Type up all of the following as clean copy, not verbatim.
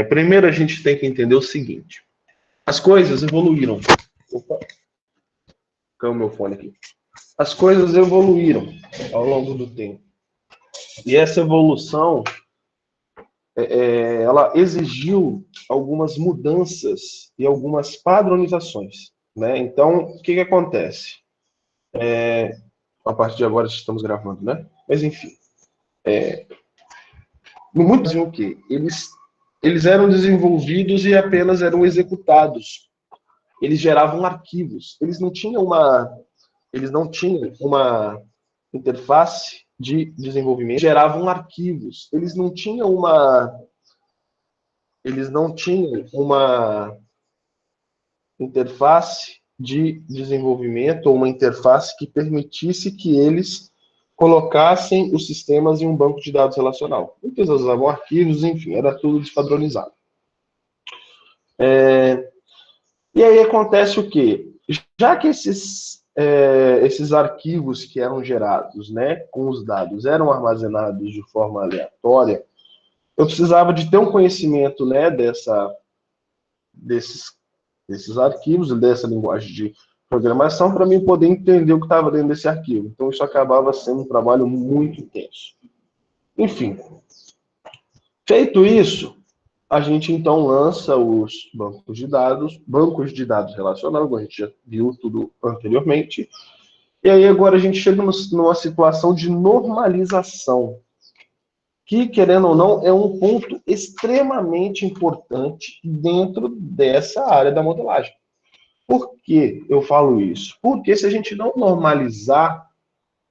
Primeiro a gente tem que entender o seguinte. As coisas evoluíram. Opa, caiu o meu fone aqui. As coisas evoluíram ao longo do tempo. E essa evolução, ela exigiu algumas mudanças e algumas padronizações, né? Então, o que acontece? A partir de agora estamos gravando, né? Mas enfim, muitos diziam o quê? Eles eram desenvolvidos e apenas eram executados. Eles geravam arquivos. Eles não tinham uma interface de desenvolvimento, geravam arquivos. Eles não tinham uma interface de desenvolvimento ou uma interface que permitisse que eles colocassem os sistemas em um banco de dados relacional. Muitas usavam arquivos, enfim, era tudo despadronizado. E aí acontece o quê? Já que esses arquivos que eram gerados, né, com os dados, eram armazenados de forma aleatória, eu precisava de ter um conhecimento, né, desses arquivos, dessa linguagem de programação, para mim poder entender o que estava dentro desse arquivo. Então, isso acabava sendo um trabalho muito intenso. Enfim, feito isso, a gente então lança os bancos de dados relacionais, como a gente já viu tudo anteriormente. E aí agora a gente chega numa situação de normalização, que, querendo ou não, é um ponto extremamente importante dentro dessa área da modelagem. Por que eu falo isso? Porque se a gente não normalizar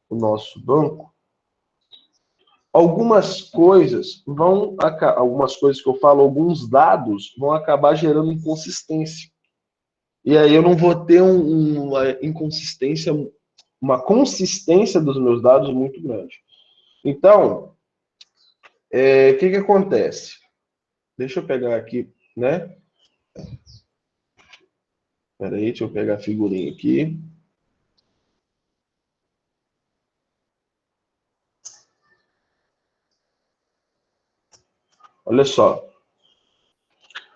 o nosso banco, algumas coisas que eu falo, alguns dados vão acabar gerando inconsistência. E aí eu não vou ter uma inconsistência, uma consistência dos meus dados muito grande. Então, o que acontece? Deixa eu pegar aqui, né? Espera aí, deixa eu pegar a figurinha aqui. Olha só.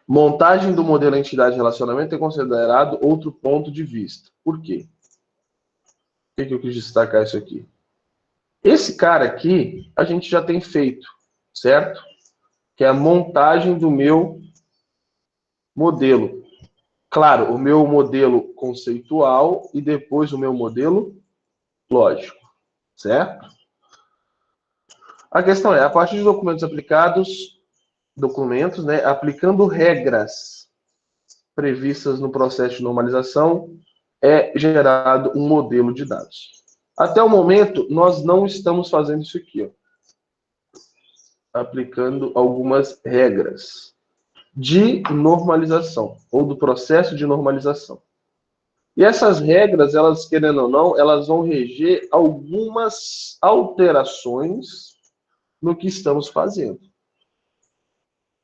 Montagem do modelo entidade relacionamento é considerado outro ponto de vista. Por quê? Por que eu quis destacar isso aqui? Esse cara aqui, a gente já tem feito, certo? Que é a montagem do meu modelo. Claro, o meu modelo conceitual e depois o meu modelo lógico, certo? A questão é, a partir de documentos, né, aplicando regras previstas no processo de normalização, é gerado um modelo de dados. Até o momento, nós não estamos fazendo isso aqui, ó, aplicando algumas regras de normalização, ou do processo de normalização. E essas regras, elas, querendo ou não, elas vão reger algumas alterações no que estamos fazendo.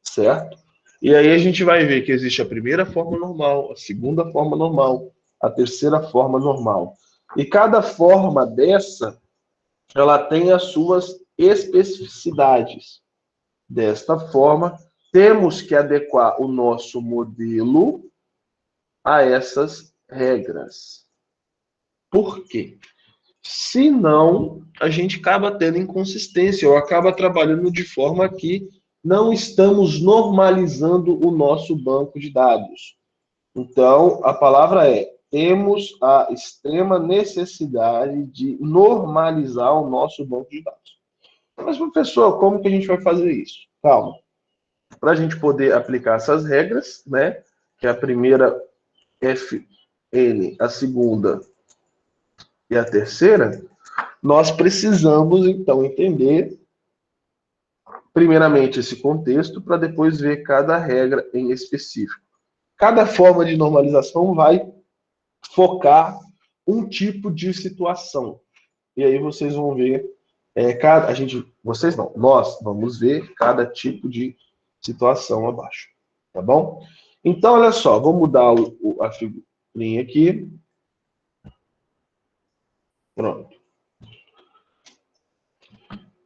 Certo? E aí a gente vai ver que existe a primeira forma normal, a segunda forma normal, a terceira forma normal. E cada forma dessa, ela tem as suas especificidades. Desta forma, temos que adequar o nosso modelo a essas regras. Por quê? Senão, a gente acaba tendo inconsistência, ou acaba trabalhando de forma que não estamos normalizando o nosso banco de dados. Então, a palavra é: temos a extrema necessidade de normalizar o nosso banco de dados. Mas, professor, como que a gente vai fazer isso? Calma. Para a gente poder aplicar essas regras, né, que é a primeira FN, a segunda e a terceira, nós precisamos, então, entender, primeiramente, esse contexto, para depois ver cada regra em específico. Cada forma de normalização vai focar um tipo de situação. E aí vocês vão ver, vocês não, nós vamos ver cada tipo de situação abaixo. Tá bom? Então, olha só, vou mudar a figurinha aqui. Pronto.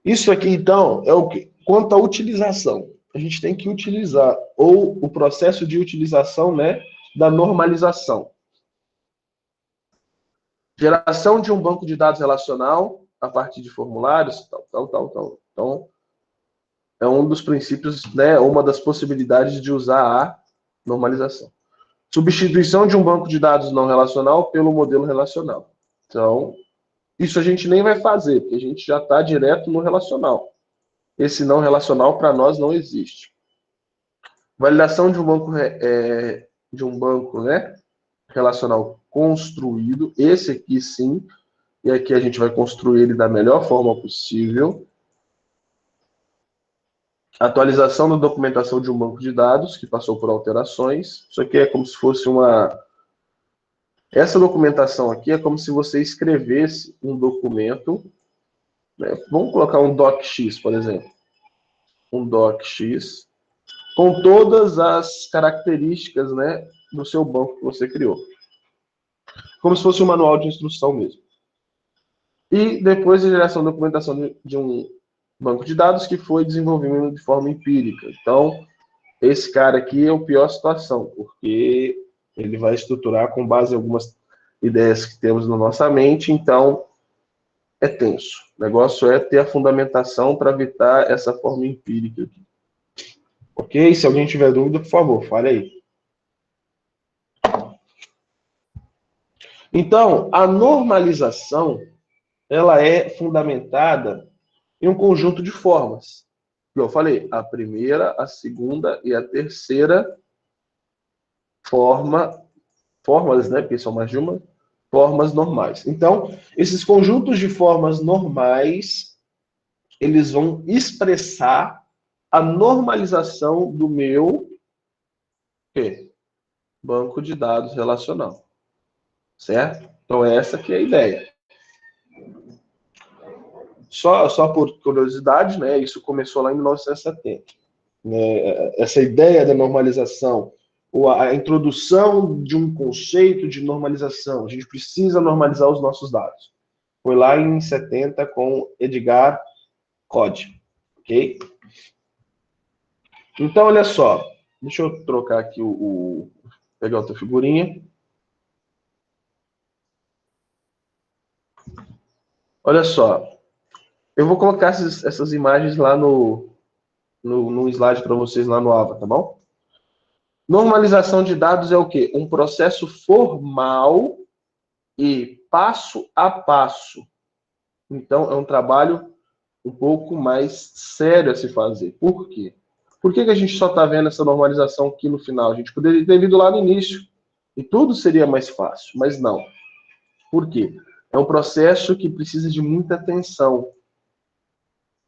Isso aqui, então, é o quê? Quanto à utilização. a gente tem que utilizar, ou o processo de utilização, né, da normalização. Geração de um banco de dados relacional a partir de formulários, tal. Então, é um dos princípios, né, uma das possibilidades de usar a normalização. Substituição de um banco de dados não relacional pelo modelo relacional. Então, isso a gente nem vai fazer, porque a gente já está direto no relacional. Esse não relacional, para nós, não existe. Validação de um banco, né, relacional construído. Esse aqui, sim. E aqui a gente vai construir ele da melhor forma possível. Atualização da documentação de um banco de dados que passou por alterações. Isso aqui é como se fosse uma... Essa documentação aqui é como se você escrevesse um documento, né? Vamos colocar um docx, por exemplo. Um docx com todas as características, né, do seu banco que você criou. Como se fosse um manual de instrução mesmo. E depois a geração da documentação de um banco de dados que foi desenvolvido de forma empírica. Então, esse cara aqui é a pior situação, porque ele vai estruturar com base em algumas ideias que temos na nossa mente, então é tenso. O negócio é ter a fundamentação para evitar essa forma empírica aqui. Ok? Se alguém tiver dúvida, por favor, fale aí. Então, a normalização, ela é fundamentada em um conjunto de formas. Como eu falei, a primeira, a segunda e a terceira formas, né, porque são mais de uma, formas normais. Então, esses conjuntos de formas normais, eles vão expressar a normalização do meu banco de dados relacional. Certo? Então, essa que é a ideia. Só por curiosidade, né, isso começou lá em 1970. Essa ideia da normalização, ou a introdução de um conceito de normalização. A gente precisa normalizar os nossos dados. Foi lá em 70 com Edgar Code. Ok? Então, olha só. Deixa eu trocar aqui pegar outra figurinha. Olha só. Eu vou colocar essas imagens lá no slide para vocês lá no Ava, tá bom? Normalização de dados é o quê? Um processo formal e passo a passo. Então, é um trabalho um pouco mais sério a se fazer. Por quê? Por que a gente só está vendo essa normalização aqui no final? A gente poderia ter vindo lá no início e tudo seria mais fácil, mas não. Por quê? É um processo que precisa de muita atenção,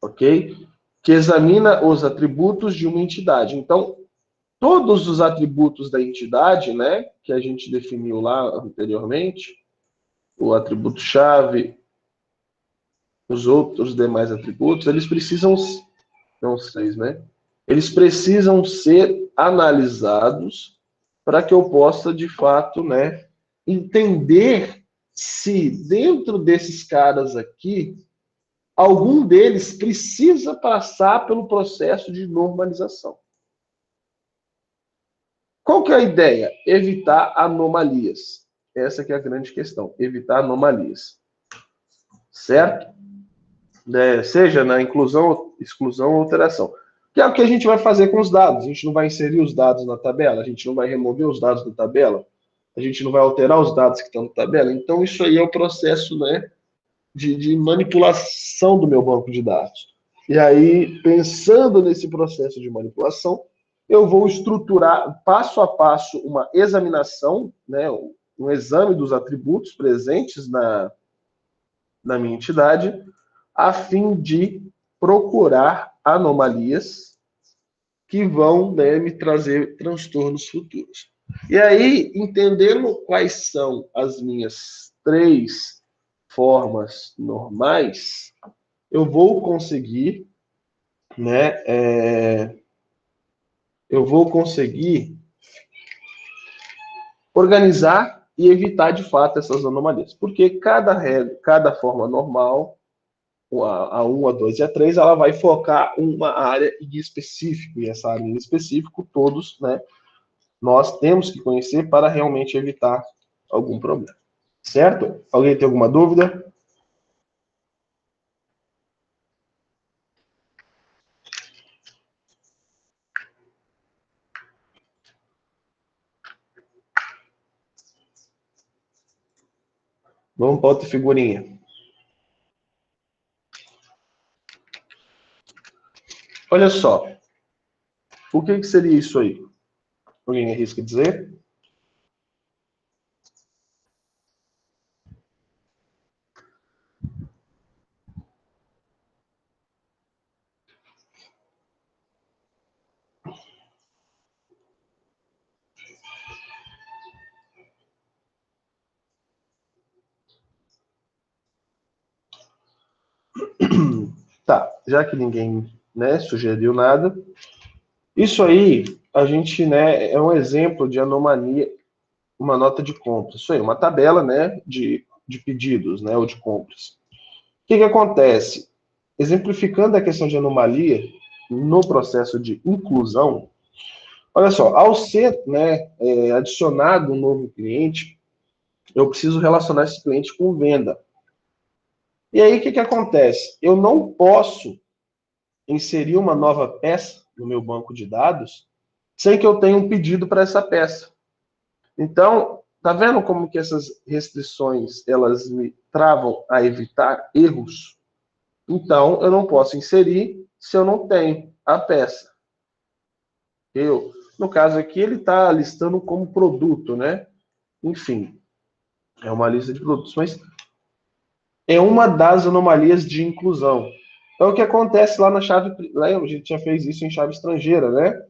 ok? Que examina os atributos de uma entidade. Então, todos os atributos da entidade, né, que a gente definiu lá anteriormente, o atributo-chave, os outros demais atributos, eles precisam, não 6, né? Eles precisam ser analisados para que eu possa, de fato, né, entender se dentro desses caras aqui, algum deles precisa passar pelo processo de normalização. Qual que é a ideia? Evitar anomalias. Essa que é a grande questão, evitar anomalias. Certo? Seja na inclusão, exclusão ou alteração. Que é o que a gente vai fazer com os dados. A gente não vai inserir os dados na tabela, a gente não vai remover os dados da tabela, a gente não vai alterar os dados que estão na tabela. Então, isso aí é o processo, né, de manipulação do meu banco de dados. E aí, pensando nesse processo de manipulação, eu vou estruturar passo a passo uma examinação, né, um exame dos atributos presentes na minha entidade, a fim de procurar anomalias que vão, né, me trazer transtornos futuros. E aí, entendendo quais são as minhas 3 formas normais, eu vou conseguir, né, eu vou conseguir organizar e evitar, de fato, essas anomalias. Porque cada forma normal, a 1, a 2 e a 3, ela vai focar uma área em específico, e essa área em específico, todos, né, nós temos que conhecer para realmente evitar algum problema. Certo? Alguém tem alguma dúvida? Vamos para outra figurinha. Olha só. O que seria isso aí? Alguém arrisca dizer? Tá, já que ninguém, né, sugeriu nada, isso aí, a gente, né, é um exemplo de anomalia, uma nota de compra. Isso aí, uma tabela, né, de pedidos, né, ou de compras. O que acontece? Exemplificando a questão de anomalia no processo de inclusão, olha só, ao ser, né, adicionado um novo cliente, eu preciso relacionar esse cliente com venda. E aí, o que acontece? Eu não posso inserir uma nova peça no meu banco de dados sem que eu tenha um pedido para essa peça. Então, tá vendo como que essas restrições, elas me travam a evitar erros? Então, eu não posso inserir se eu não tenho a peça. No caso aqui, ele está listando como produto, né? Enfim, é uma lista de produtos, mas é uma das anomalias de inclusão. Então, o que acontece lá na chave, lá a gente já fez isso em chave estrangeira, né?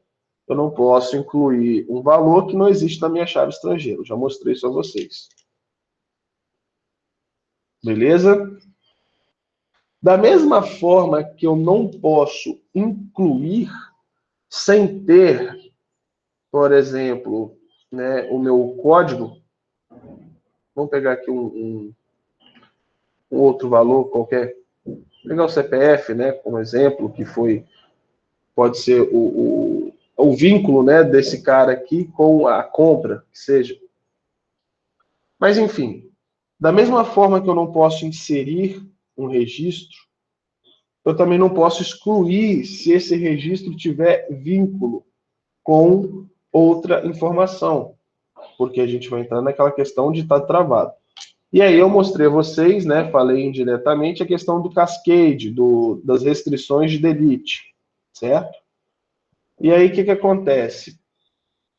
Eu não posso incluir um valor que não existe na minha chave estrangeira. Eu já mostrei isso a vocês. Beleza? Da mesma forma que eu não posso incluir sem ter, por exemplo, né, o meu código. Vamos pegar aqui um outro valor qualquer. Vou pegar o CPF, né, como exemplo, que pode ser o vínculo, né, desse cara aqui com a compra, que seja. Mas, enfim, da mesma forma que eu não posso inserir um registro, eu também não posso excluir se esse registro tiver vínculo com outra informação, porque a gente vai entrar naquela questão de estar travado. E aí eu mostrei a vocês, né, falei indiretamente, a questão do cascade, das restrições de delete, certo? E aí o que acontece?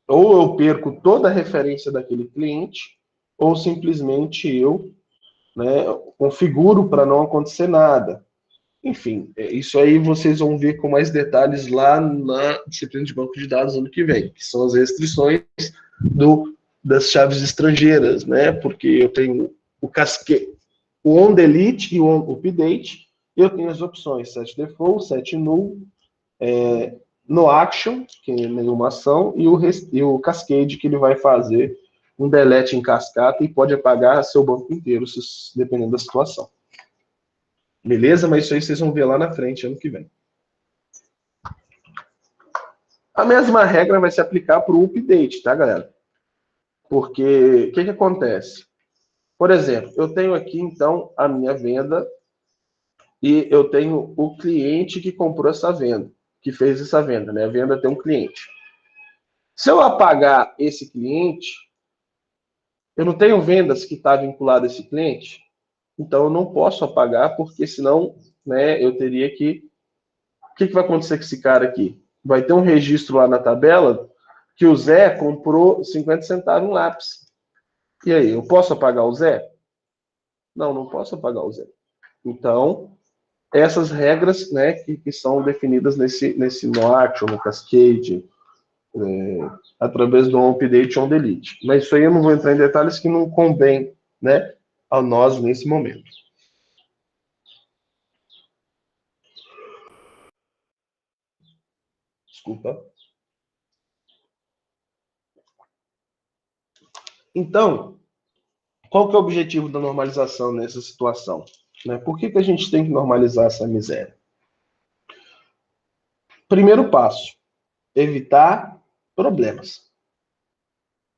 Ou eu perco toda a referência daquele cliente, ou simplesmente eu, né, configuro para não acontecer nada. Enfim, isso aí vocês vão ver com mais detalhes lá na disciplina de banco de dados ano que vem, que são as restrições das chaves estrangeiras, né? Porque eu tenho o cascade, o on-delete e o on-update, eu tenho as opções set default, set null, no action, que é nenhuma ação, e o cascade, que ele vai fazer um delete em cascata e pode apagar seu banco inteiro, dependendo da situação. Beleza? Mas isso aí vocês vão ver lá na frente, ano que vem. A mesma regra vai se aplicar para o update, tá, galera? Porque o que acontece? Por exemplo, eu tenho aqui, então, a minha venda e eu tenho o cliente que comprou essa venda, que fez essa venda, né? A venda tem um cliente. Se eu apagar esse cliente, eu não tenho vendas que está vinculado a esse cliente, então eu não posso apagar, porque senão, né, eu teria que... O que vai acontecer com esse cara aqui? Vai ter um registro lá na tabela que o Zé comprou 50 centavos um lápis. E aí, eu posso apagar o Zé? Não, não posso apagar o Zé. Então, essas regras, né, que são definidas nesse no action, no cascade, através do on-update e on-delete. Mas isso aí eu não vou entrar em detalhes que não convém, né, a nós nesse momento. Desculpa. Então, qual que é o objetivo da normalização nessa situação? Né? Por que a gente tem que normalizar essa miséria? Primeiro passo, evitar problemas.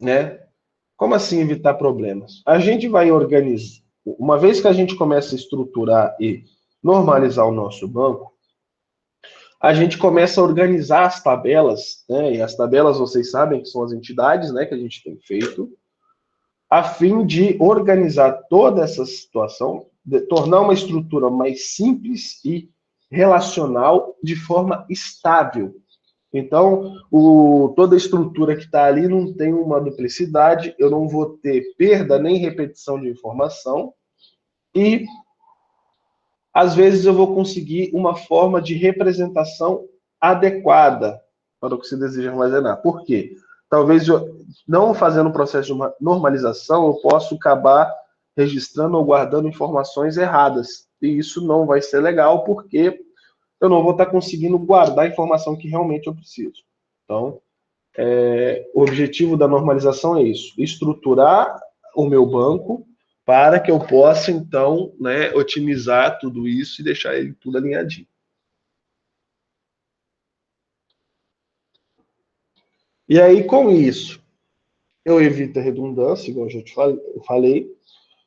Né? Como assim evitar problemas? A gente vai organizar, uma vez que a gente começa a estruturar e normalizar o nosso banco, a gente começa a organizar as tabelas, né? E as tabelas, vocês sabem que são as entidades, né, que a gente tem feito, a fim de organizar toda essa situação, de tornar uma estrutura mais simples e relacional de forma estável. Então, toda a estrutura que está ali não tem uma duplicidade, eu não vou ter perda nem repetição de informação, e às vezes eu vou conseguir uma forma de representação adequada para o que se deseja armazenar. Por quê? Talvez eu, não fazendo um processo de uma normalização, eu possa acabar registrando ou guardando informações erradas. E isso não vai ser legal, porque eu não vou estar conseguindo guardar a informação que realmente eu preciso. Então, o objetivo da normalização é isso: estruturar o meu banco para que eu possa, então, né, otimizar tudo isso e deixar ele tudo alinhadinho. E aí, com isso, eu evito a redundância, igual eu já te falei,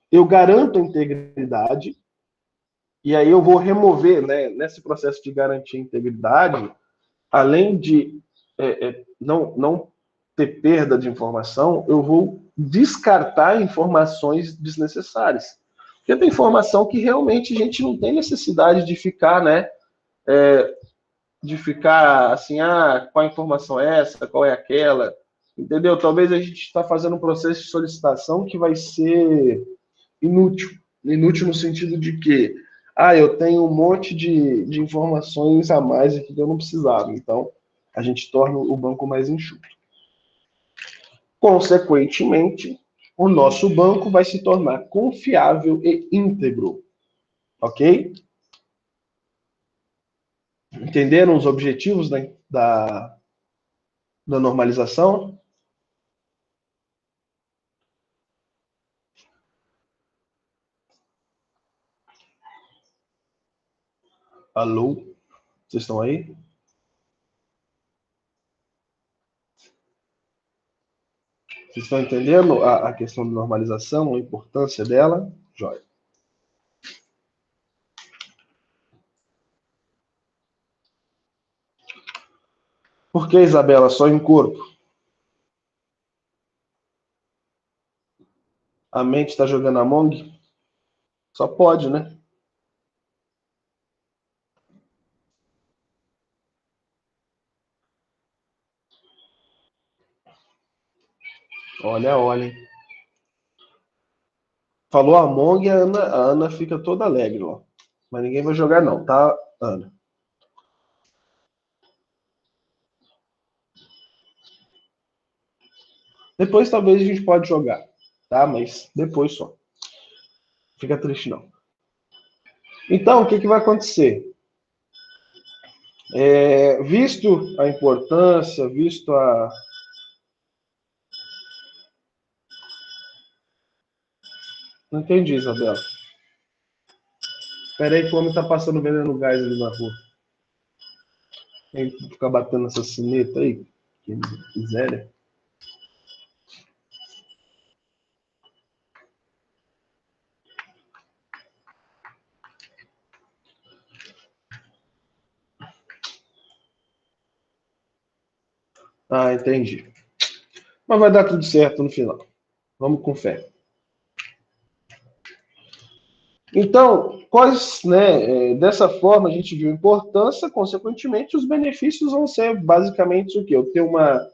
eu garanto a integridade, e aí eu vou remover, né, nesse processo de garantir a integridade, além de não ter perda de informação, eu vou descartar informações desnecessárias. Porque tem informação que realmente a gente não tem necessidade de ficar, né? De ficar assim, qual informação é essa, qual é aquela, entendeu? Talvez a gente está fazendo um processo de solicitação que vai ser inútil. Inútil no sentido de que, eu tenho um monte de informações a mais aqui que eu não precisava. Então, a gente torna o banco mais enxuto. Consequentemente, o nosso banco vai se tornar confiável e íntegro. Ok? Entenderam os objetivos da normalização? Alô? Vocês estão aí? Vocês estão entendendo a questão da normalização, a importância dela? Jóia. Por que, Isabela, só em corpo? A mente está jogando Among? Só pode, né? Olha, olha. Falou Among, a Ana fica toda alegre, ó. Mas ninguém vai jogar não, tá, Ana? Depois talvez a gente pode jogar, tá? Mas depois só. Fica triste não. Então, o que vai acontecer? Visto a importância, visto a... Não entendi, Isabela. Espera aí que o homem tá passando veneno gás ali na rua. Tem que ficar batendo essa sineta aí. Que miséria. Entendi. Mas vai dar tudo certo no final. Vamos com fé. Então, dessa forma a gente viu a importância, consequentemente, os benefícios vão ser basicamente o quê? Eu ter uma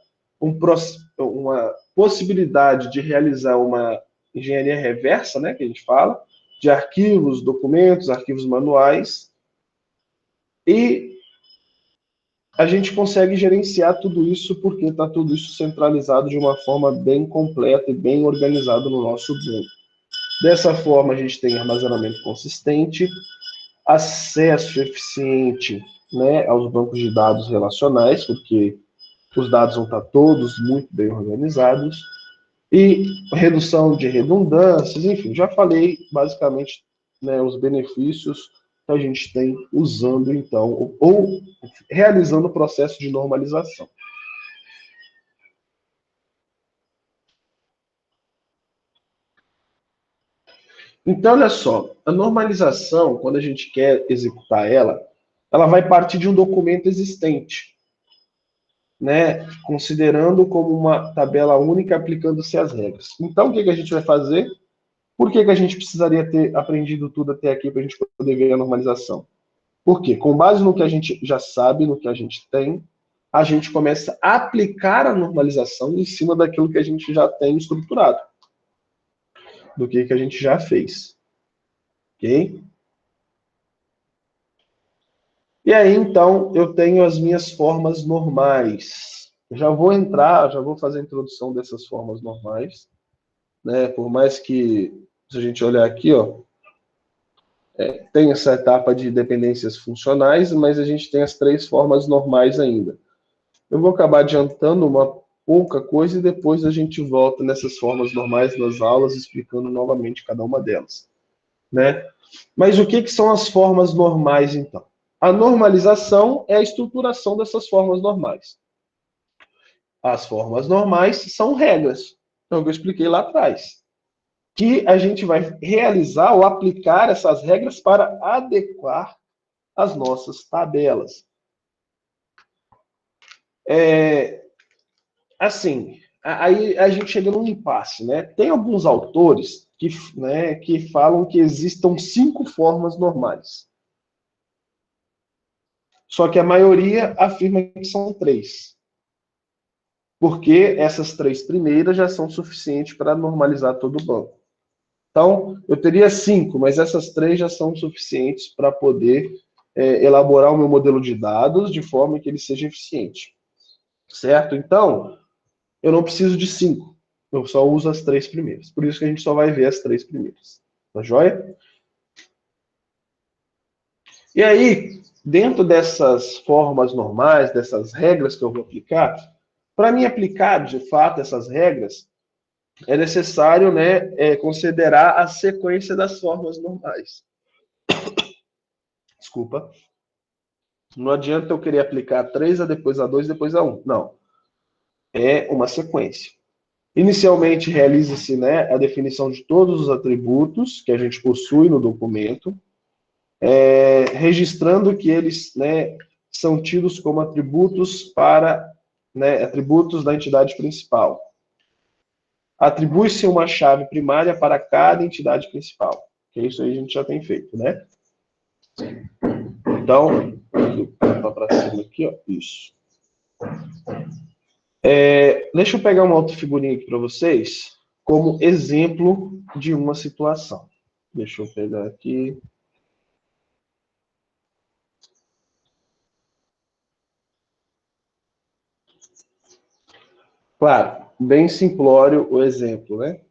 possibilidade de realizar uma engenharia reversa, né, que a gente fala, de arquivos, documentos, arquivos manuais, e a gente consegue gerenciar tudo isso porque está tudo isso centralizado de uma forma bem completa e bem organizado no nosso banco. Dessa forma, a gente tem armazenamento consistente, acesso eficiente, né, aos bancos de dados relacionais, porque os dados vão estar todos muito bem organizados, e redução de redundâncias, enfim, já falei basicamente né, os benefícios que a gente tem usando, então, ou realizando o processo de normalização. Então, olha só, a normalização, quando a gente quer executar ela, ela vai partir de um documento existente, né, considerando como uma tabela única, aplicando-se as regras. Então, o que que a gente vai fazer? Por que que a gente precisaria ter aprendido tudo até aqui para a gente poder ver a normalização? Porque, com base no que a gente já sabe, no que a gente tem, a gente começa a aplicar a normalização em cima daquilo que a gente já tem estruturado, do que a gente já fez. Ok? E aí, então, eu tenho as minhas formas normais. Já vou entrar, já vou fazer a introdução dessas formas normais, né? Por mais que, se a gente olhar aqui, ó, tem essa etapa de dependências funcionais, mas a gente tem as três formas normais ainda. Eu vou acabar adiantando uma pouca coisa e depois a gente volta nessas formas normais nas aulas, explicando novamente cada uma delas, né? Mas o que são as formas normais, então? A normalização é a estruturação dessas formas normais. As formas normais são regras, então, que eu expliquei lá atrás, que a gente vai realizar ou aplicar essas regras para adequar as nossas tabelas. Assim, aí a gente chega num impasse, né? Tem alguns autores que, né, que falam que existam 5 formas normais. Só que a maioria afirma que são 3. Porque essas 3 primeiras já são suficientes para normalizar todo o banco. Então, eu teria 5, mas essas 3 já são suficientes para poder elaborar o meu modelo de dados de forma que ele seja eficiente. Certo? Então, eu não preciso de 5. Eu só uso as 3 primeiras. Por isso que a gente só vai ver as 3 primeiras. Tá joia? E aí, dentro dessas formas normais, dessas regras que eu vou aplicar, para mim aplicar de fato essas regras, é necessário, né, considerar a sequência das formas normais. Desculpa. Não adianta eu querer aplicar a 3, a depois a 2, depois a 1. Não. É uma sequência. Inicialmente, realiza-se, né, a definição de todos os atributos que a gente possui no documento, registrando que eles, né, são tidos como atributos para, né, atributos da entidade principal. Atribui-se uma chave primária para cada entidade principal. Que isso aí a gente já tem feito, né? Então, vou para cima aqui, ó, isso. Deixa eu pegar uma outra figurinha aqui para vocês, como exemplo de uma situação. Deixa eu pegar aqui. Claro, bem simplório o exemplo, né?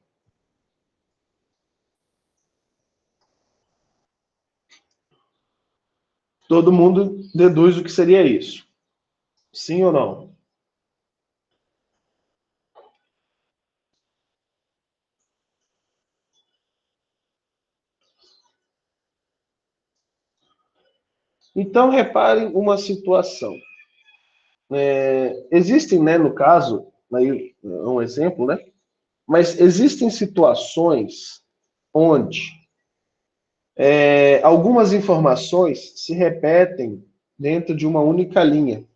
Todo mundo deduz o que seria isso. Sim ou não? Então, reparem uma situação. Existem, né, no caso, aí um exemplo, né? Mas existem situações onde algumas informações se repetem dentro de uma única linha,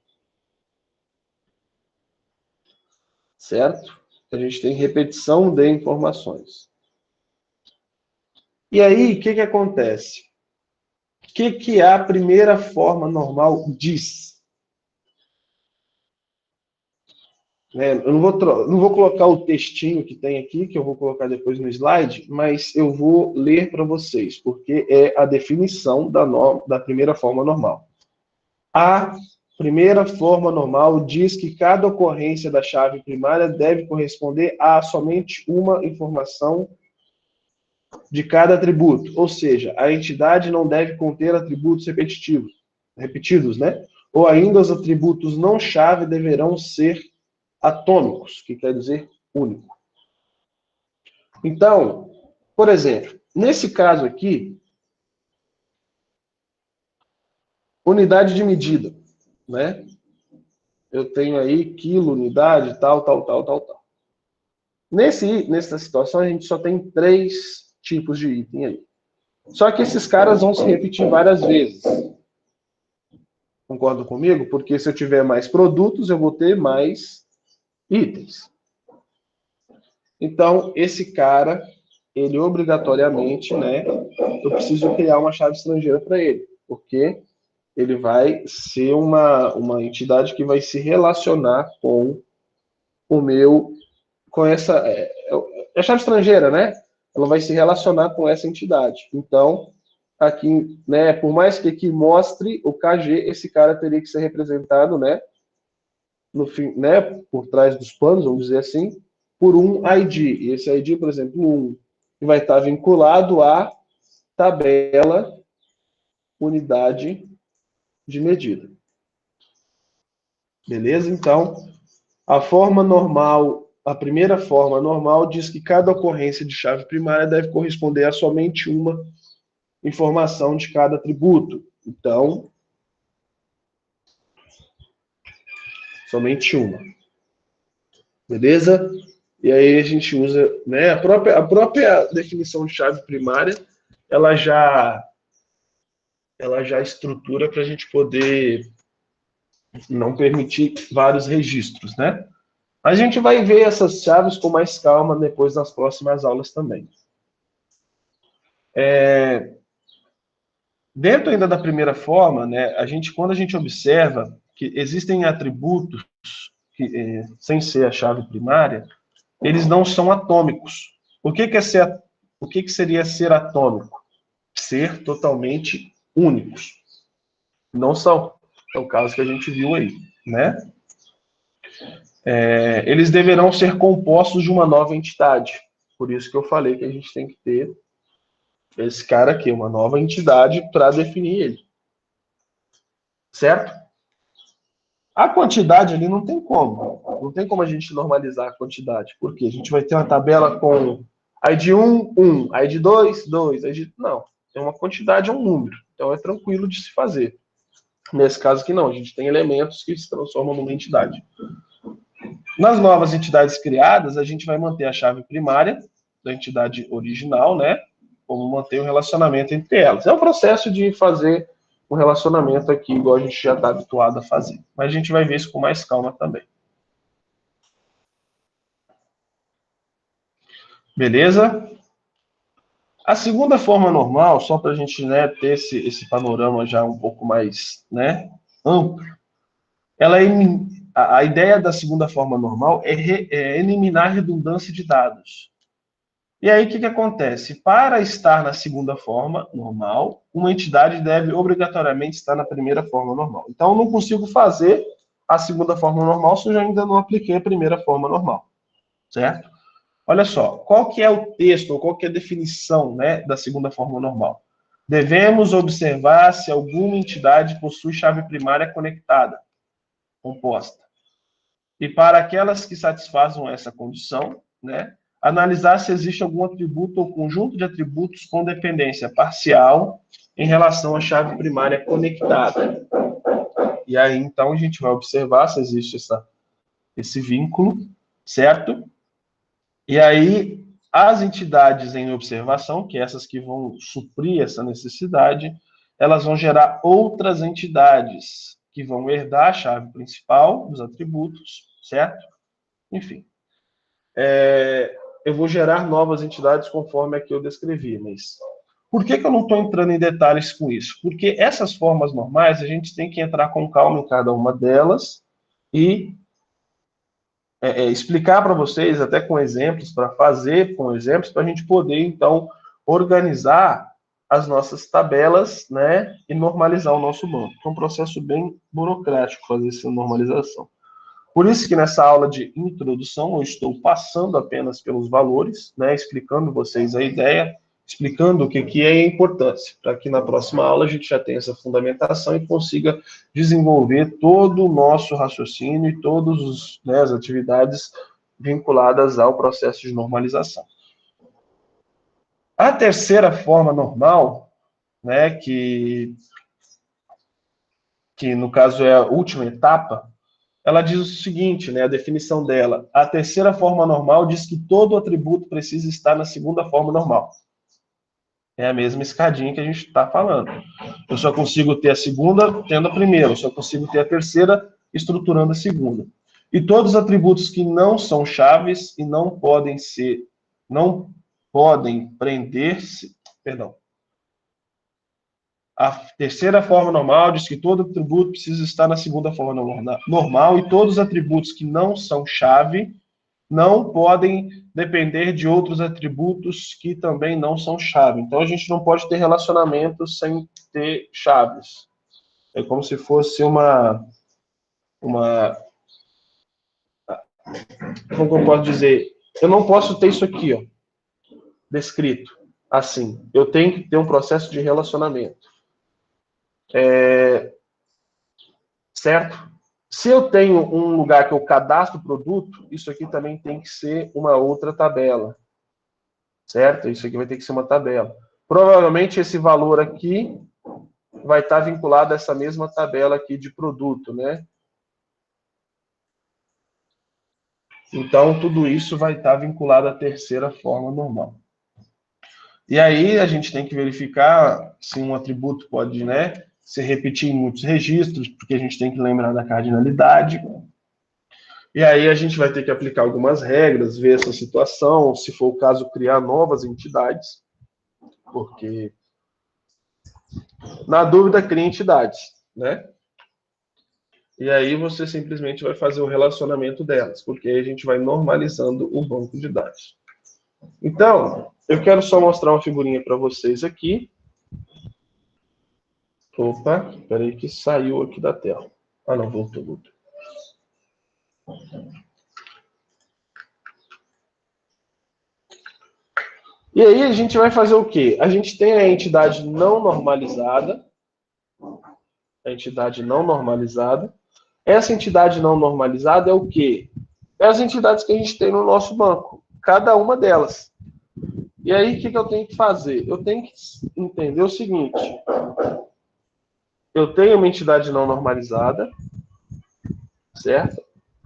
certo? A gente tem repetição de informações. E aí, o que acontece? O que a primeira forma normal diz? Eu não vou colocar o textinho que tem aqui, que eu vou colocar depois no slide, mas eu vou ler para vocês, porque é a definição da primeira forma normal. A primeira forma normal diz que cada ocorrência da chave primária deve corresponder a somente uma informação de cada atributo, ou seja, a entidade não deve conter atributos repetidos, né? Ou ainda os atributos não chave deverão ser atômicos, que quer dizer único. Então, por exemplo, nesse caso aqui, unidade de medida, né? Eu tenho aí quilo, unidade, tal. Nessa situação, a gente só tem 3 tipos de item aí. Só que esses caras vão se repetir várias vezes. Concorda comigo? Porque se eu tiver mais produtos, eu vou ter mais itens. Então, esse cara, ele obrigatoriamente, né, eu preciso criar uma chave estrangeira para ele, porque ele vai ser uma entidade que vai se relacionar com o meu, com essa, é chave estrangeira, né? Ela vai se relacionar com essa entidade. Então, aqui, né, por mais que aqui mostre o KG, esse cara teria que ser representado, né, no fim, né, por trás dos panos, vamos dizer assim, por um ID. E esse ID, por exemplo, 1, vai estar vinculado à tabela unidade de medida. Beleza? Então, a forma normal, a primeira forma normal diz que cada ocorrência de chave primária deve corresponder a somente uma informação de cada atributo. Então, somente uma. Beleza? E aí a gente usa, né, a própria definição de chave primária, ela já estrutura para a gente poder não permitir vários registros, né? A gente vai ver essas chaves com mais calma depois nas próximas aulas também. Dentro ainda da primeira forma, né, quando a gente observa que existem atributos que, sem ser a chave primária, eles não são atômicos. O que seria ser atômico? Ser totalmente únicos. Não são. É o caso que a gente viu aí, né? Eles deverão ser compostos de uma nova entidade. Por isso que eu falei que a gente tem que ter esse cara aqui, uma nova entidade para definir ele. Certo? A quantidade ali não tem como. Não tem como a gente normalizar a quantidade. Porque a gente vai ter uma tabela com ID 1, 1, ID 2, 2, ID... Não. É uma quantidade, é um número. Então é tranquilo de se fazer. Nesse caso aqui não. A gente tem elementos que se transformam numa entidade. Nas novas entidades criadas, a gente vai manter a chave primária da entidade original, né? Como manter o relacionamento entre elas. É um processo de fazer um relacionamento aqui, igual a gente já está habituado a fazer. Mas a gente vai ver isso com mais calma também. Beleza? A segunda forma normal, só para a gente, né, ter esse panorama já um pouco mais, né, amplo, a ideia da segunda forma normal é eliminar a redundância de dados. E aí, o que acontece? Para estar na segunda forma normal, uma entidade deve obrigatoriamente estar na primeira forma normal. Então, eu não consigo fazer a segunda forma normal se eu ainda não apliquei a primeira forma normal. Certo? Olha só, qual que é o texto, ou qual que é a definição, né, da segunda forma normal? Devemos observar se alguma entidade possui chave primária conectada, composta. E para aquelas que satisfazem essa condição, né, analisar se existe algum atributo ou conjunto de atributos com dependência parcial em relação à chave primária conectada. E aí, então, a gente vai observar se existe esse vínculo, certo? E aí, as entidades em observação, que é essas que vão suprir essa necessidade, elas vão gerar outras entidades que vão herdar a chave principal dos atributos, certo? Enfim. Eu vou gerar novas entidades conforme a que eu descrevi, mas por que eu não estou entrando em detalhes com isso? Porque essas formas normais, a gente tem que entrar com calma em cada uma delas e explicar para vocês, até com exemplos, para fazer com exemplos, para a gente poder, então, organizar as nossas tabelas, né, e normalizar o nosso banco. É um processo bem burocrático fazer essa normalização. Por isso que nessa aula de introdução eu estou passando apenas pelos valores, né, explicando vocês a ideia, explicando o que é a importância, para que na próxima aula a gente já tenha essa fundamentação e consiga desenvolver todo o nosso raciocínio e todas as atividades vinculadas ao processo de normalização. A terceira forma normal, né, que que no caso é a última etapa, ela diz o seguinte, né, a definição dela: a terceira forma normal diz que todo atributo precisa estar na segunda forma normal. É a mesma escadinha que a gente está falando. Eu só consigo ter a segunda tendo a primeira, eu só consigo ter a terceira estruturando a segunda. E todos os atributos que não são chaves e não podem prender-se, perdão. A terceira forma normal diz que todo atributo precisa estar na segunda forma normal e todos os atributos que não são chave não podem depender de outros atributos que também não são chave. Então, a gente não pode ter relacionamento sem ter chaves. É como se fosse como eu posso dizer? Eu não posso ter isso aqui, ó, descrito assim. Eu tenho que ter um processo de relacionamento. Certo? Se eu tenho um lugar que eu cadastro o produto, isso aqui também tem que ser uma outra tabela. Certo? Isso aqui vai ter que ser uma tabela. Provavelmente esse valor aqui vai estar vinculado a essa mesma tabela aqui de produto, né? Então, tudo isso vai estar vinculado à terceira forma normal. E aí, a gente tem que verificar se um atributo pode, né, se repetir em muitos registros, porque a gente tem que lembrar da cardinalidade. E aí, a gente vai ter que aplicar algumas regras, ver essa situação, se for o caso, criar novas entidades, porque, na dúvida, cria entidades, né? E aí você simplesmente vai fazer o relacionamento delas, porque aí a gente vai normalizando o banco de dados. Então, eu quero só mostrar uma figurinha para vocês aqui. Opa, peraí que saiu aqui da tela. Ah, não, voltou. E aí a gente vai fazer o quê? A gente tem a entidade não normalizada. A entidade não normalizada. Essa entidade não normalizada é o quê? É as entidades que a gente tem no nosso banco. Cada uma delas. E aí, o que eu tenho que fazer? Eu tenho que entender o seguinte. Eu tenho uma entidade não normalizada, certo?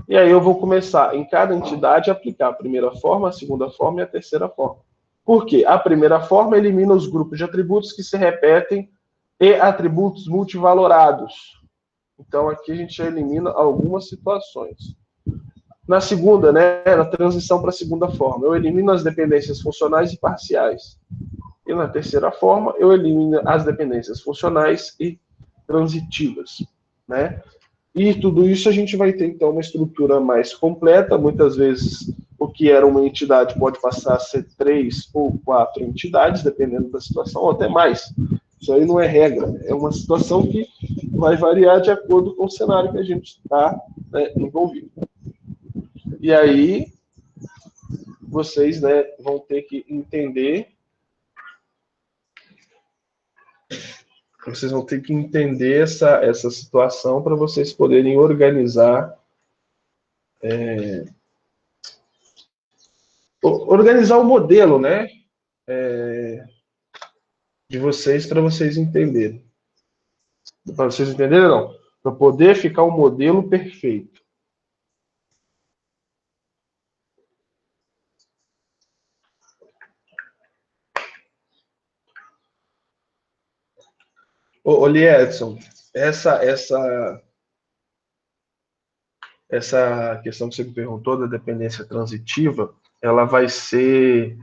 E aí eu vou começar, em cada entidade, a aplicar a primeira forma, a segunda forma e a terceira forma. Por quê? A primeira forma elimina os grupos de atributos que se repetem e atributos multivalorados. Então, aqui a gente já elimina algumas situações. Na segunda, né, na transição para a segunda forma, eu elimino as dependências funcionais e parciais. E na terceira forma, eu elimino as dependências funcionais e transitivas, né? E tudo isso a gente vai ter, então, uma estrutura mais completa. Muitas vezes, o que era uma entidade pode passar a ser 3 ou 4 entidades, dependendo da situação, ou até mais. Isso aí não é regra, é uma situação que vai variar de acordo com o cenário que a gente está, né, envolvido. E aí, vocês, né, vão ter que entender. Vocês vão ter que entender essa situação para vocês poderem organizar. Organizar o modelo, né? De vocês para vocês entenderem. Para vocês entenderem, não. Para poder ficar um modelo perfeito. Ô Edson, essa questão que você me perguntou da dependência transitiva, ela vai ser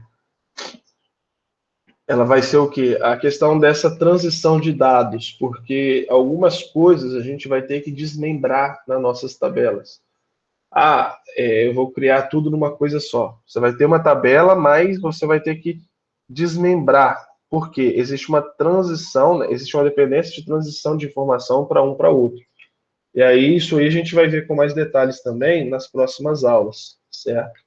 o quê? A questão dessa transição de dados, porque algumas coisas a gente vai ter que desmembrar nas nossas tabelas. Eu vou criar tudo numa coisa só. Você vai ter uma tabela, mas você vai ter que desmembrar. Por quê? Existe uma transição, né? Existe uma dependência de transição de informação para um para outro. E aí, isso aí a gente vai ver com mais detalhes também nas próximas aulas, certo?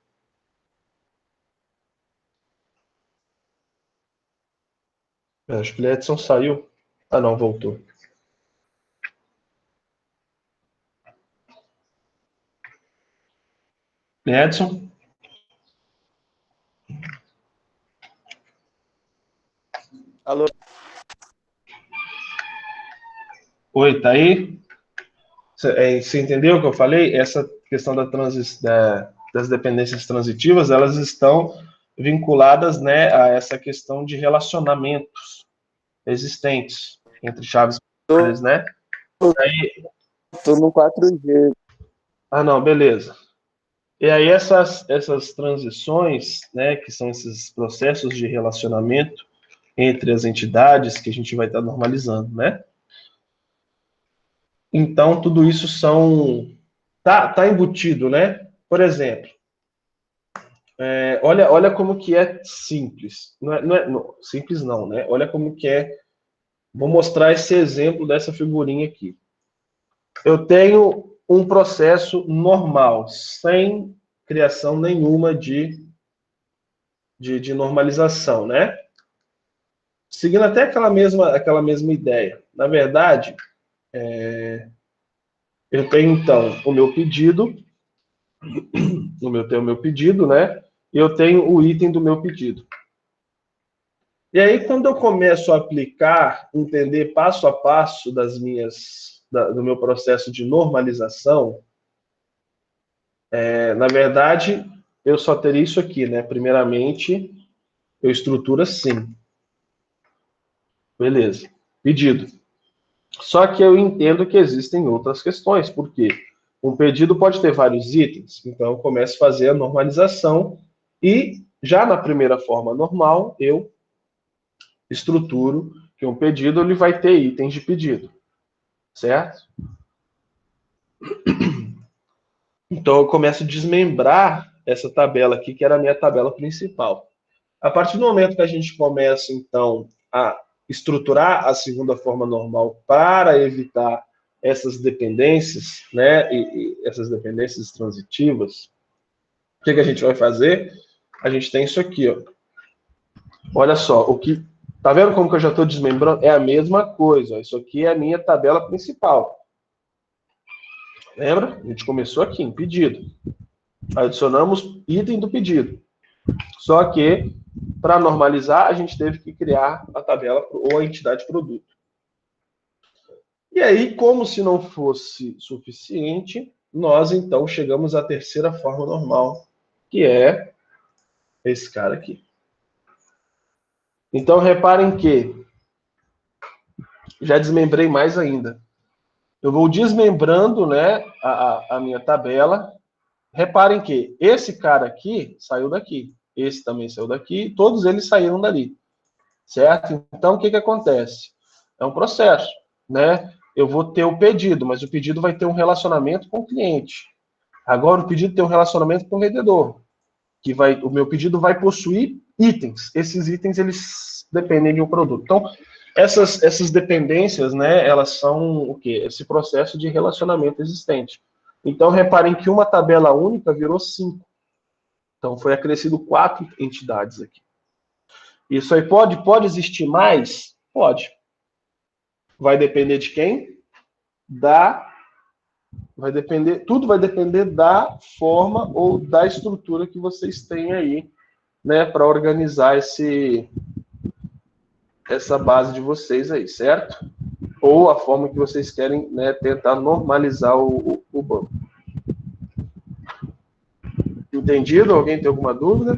Eu acho que o Edson saiu. Ah, não, voltou. Edson? Alô? Oi, tá aí? Você entendeu o que eu falei? Essa questão das dependências transitivas, elas estão vinculadas, né, a essa questão de relacionamentos existentes entre chaves primárias, Tô, né? Aí, tô no 4G. ah, não, beleza. E aí essas transições, né, que são esses processos de relacionamento entre as entidades que a gente vai estar normalizando, né? Então, tudo isso tá embutido, né? Por exemplo, olha como que é simples. Não, simples não, né? Olha como que é. Vou mostrar esse exemplo dessa figurinha aqui. Eu tenho um processo normal, sem criação nenhuma de normalização, né? Seguindo até aquela mesma ideia. Na verdade, eu tenho então o meu pedido, tenho o meu pedido, né? E eu tenho o item do meu pedido. E aí, quando eu começo a aplicar, entender passo a passo do meu processo de normalização, na verdade, eu só teria isso aqui, né? Primeiramente, eu estruturo assim. Beleza. Pedido. Só que eu entendo que existem outras questões, porque um pedido pode ter vários itens, então eu começo a fazer a normalização e já na primeira forma normal, eu estruturo que um pedido ele vai ter itens de pedido, certo? Então eu começo a desmembrar essa tabela aqui, que era a minha tabela principal. A partir do momento que a gente começa, então, a estruturar a segunda forma normal para evitar essas dependências, né, e essas dependências transitivas, o que a gente vai fazer? A gente tem isso aqui, ó. Olha só, tá vendo como que eu já estou desmembrando? É a mesma coisa. Ó. Isso aqui é a minha tabela principal. Lembra? A gente começou aqui em pedido. Adicionamos item do pedido. Só que, para normalizar, a gente teve que criar a tabela ou a entidade produto. E aí, como se não fosse suficiente, nós então chegamos à terceira forma normal, que é esse cara aqui. Então, reparem que já desmembrei mais ainda. Eu vou desmembrando, né, a minha tabela. Reparem que esse cara aqui saiu daqui, esse também saiu daqui, todos eles saíram dali, certo? Então, o que acontece? É um processo, né? Eu vou ter o pedido, mas o pedido vai ter um relacionamento com o cliente. Agora, o pedido tem um relacionamento com o vendedor, o meu pedido vai possuir itens. Esses itens, eles dependem de um produto. Então, essas dependências, né, elas são o quê? Esse processo de relacionamento existente. Então, reparem que uma tabela única virou 5. Então, foi acrescido 4 entidades aqui. Isso aí pode existir mais? Pode. Vai depender de quem? Tudo vai depender da forma ou da estrutura que vocês têm aí, né, para organizar essa base de vocês aí, certo? Ou a forma que vocês querem, né, tentar normalizar o banco. Entendido? Alguém tem alguma dúvida?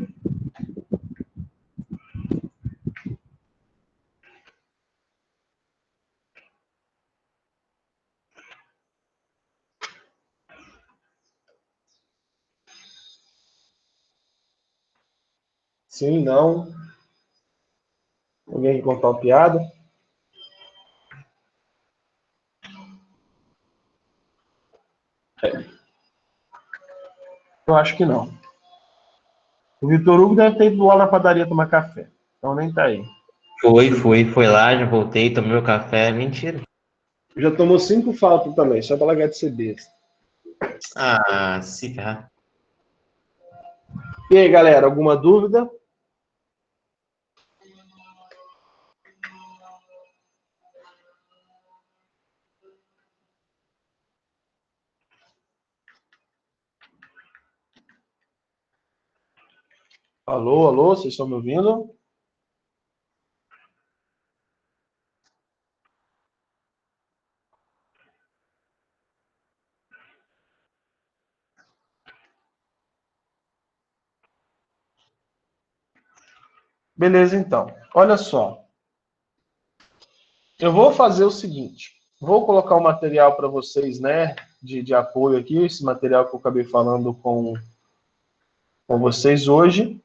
Sim, não. Alguém quer contar uma piada? Eu acho que não. O Vitor Hugo deve ter ido lá na padaria tomar café. Então nem tá aí. Foi lá, já voltei, tomei meu café. Mentira. Já tomou 5 faltas também, só para largar de ser besta. Ah, se ferrar. E aí, galera, alguma dúvida? Alô, alô, vocês estão me ouvindo? Beleza, então. Olha só. Eu vou fazer o seguinte. Vou colocar o material para vocês, né, de apoio aqui, esse material que eu acabei falando com vocês hoje.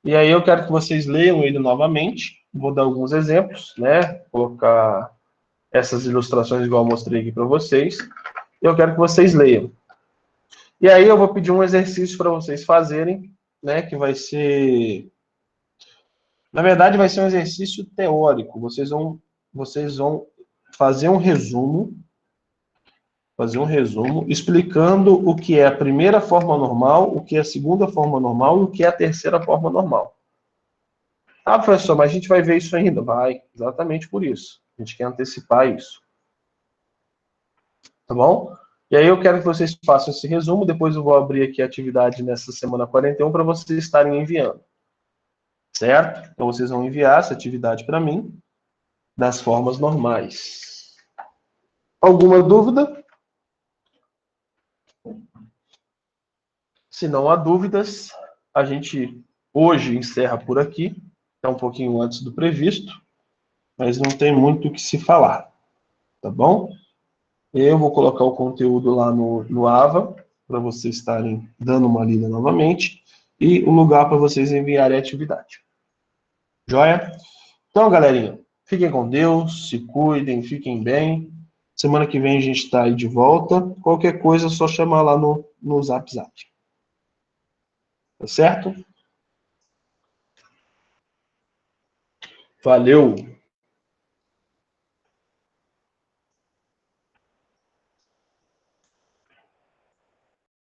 E aí eu quero que vocês leiam ele novamente. Vou dar alguns exemplos, né, colocar essas ilustrações igual eu mostrei aqui para vocês. Eu quero que vocês leiam. E aí eu vou pedir um exercício para vocês fazerem, né, que vai ser... Na verdade, vai ser um exercício teórico. Vocês vão fazer um resumo explicando o que é a primeira forma normal, o que é a segunda forma normal e o que é a terceira forma normal. Ah, professor, mas a gente vai ver isso ainda? Vai, exatamente por isso. A gente quer antecipar isso. Tá bom? E aí eu quero que vocês façam esse resumo, depois eu vou abrir aqui a atividade nessa semana 41 para vocês estarem enviando. Certo? Então vocês vão enviar essa atividade para mim, das formas normais. Alguma dúvida? Se não há dúvidas, a gente hoje encerra por aqui. É um pouquinho antes do previsto, mas não tem muito o que se falar. Tá bom? Eu vou colocar o conteúdo lá no Ava, para vocês estarem dando uma lida novamente, e o lugar para vocês enviarem a atividade. Joia? Então, galerinha, fiquem com Deus, se cuidem, fiquem bem. Semana que vem a gente está aí de volta. Qualquer coisa é só chamar lá no Zap Zap. Tá certo? Valeu!